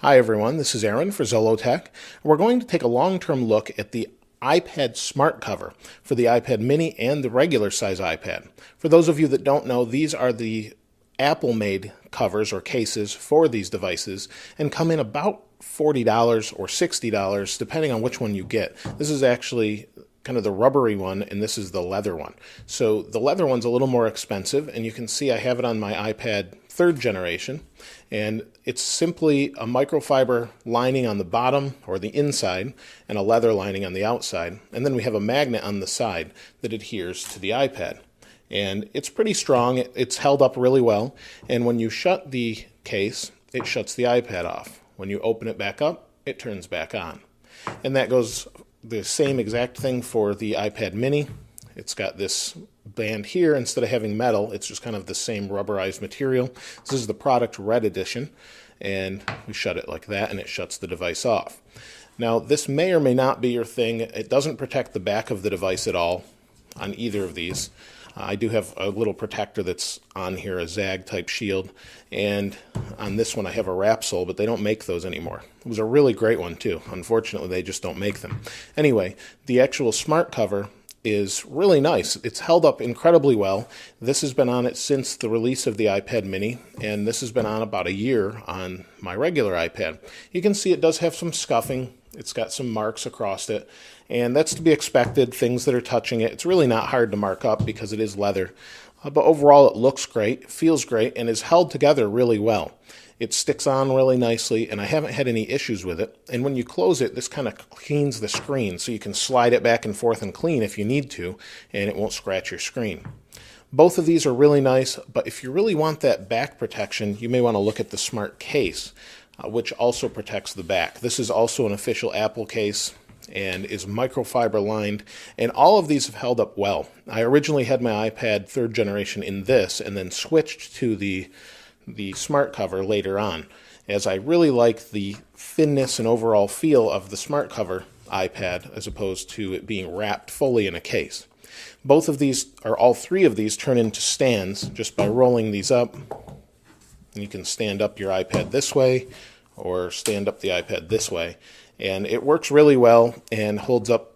Hi everyone, this is Aaron for Zollotech. We're going to take a long-term look at the iPad Smart Cover for the iPad Mini and the regular size iPad. For those of you that don't know, these are the Apple-made covers or cases for these devices and come in about $40 or $60 depending on which one you get. This is actually kind of the rubbery one, and this is the leather one. So the leather one's a little more expensive, and you can see I have it on my iPad 3rd generation, and it's simply a microfiber lining on the bottom or the inside and a leather lining on the outside, and then we have a magnet on the side that adheres to the iPad. And it's pretty strong, it's held up really well, and when you shut the case, it shuts the iPad off. When you open it back up, it turns back on. And that goes the same exact thing for the iPad Mini. It's got this band here. Instead of having metal, it's just kind of the same rubberized material. This is the product Red Edition, and we shut it like that, and it shuts the device off. Now, this may or may not be your thing. It doesn't protect the back of the device at all on either of these. I do have a little protector that's on here, a Zag type shield, and on this one I have a Rapsol, but they don't make those anymore. It was a really great one too. Unfortunately, they just don't make them. Anyway, the actual smart cover is really nice. It's held up incredibly well. This has been on it since the release of the iPad Mini, and this has been on about a year on my regular iPad. You can see it does have some scuffing. It's got some marks across it, and that's to be expected, things that are touching it. It's really not hard to mark up because it is leather. But overall, it looks great, feels great, and is held together really well. It sticks on really nicely, and I haven't had any issues with it. And when you close it, this kind of cleans the screen, so you can slide it back and forth and clean if you need to, and it won't scratch your screen. Both of these are really nice, but if you really want that back protection, you may want to look at the Smart Case, which also protects the back. This is also an official Apple case and is microfiber lined, and all of these have held up well. I originally had my iPad 3rd generation in this and then switched to the smart cover later on, as I really like the thinness and overall feel of the smart cover iPad as opposed to it being wrapped fully in a case. Both of these, or all three of these, turn into stands just by rolling these up. You can stand up your iPad this way or stand up the iPad this way, and it works really well and holds up.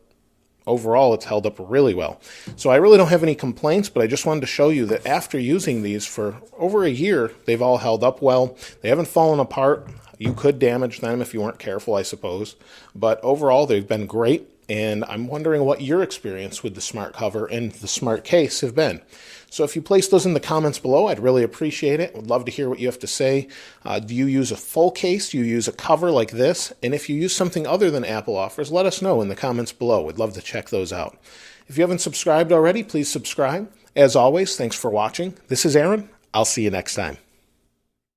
Overall, it's held up really well. So I really don't have any complaints, but I just wanted to show you that after using these for over a year, they've all held up well. They haven't fallen apart. You could damage them if you weren't careful, I suppose. But overall, they've been great, and I'm wondering what your experience with the smart cover and the smart case have been. So if you place those in the comments below, I'd really appreciate it. Would love to hear what you have to say. Do you use a full case? Do you use a cover like this? And if you use something other than Apple offers, let us know in the comments below. We'd love to check those out. If you haven't subscribed already, please subscribe. As always, thanks for watching. This is Aaron. I'll see you next time.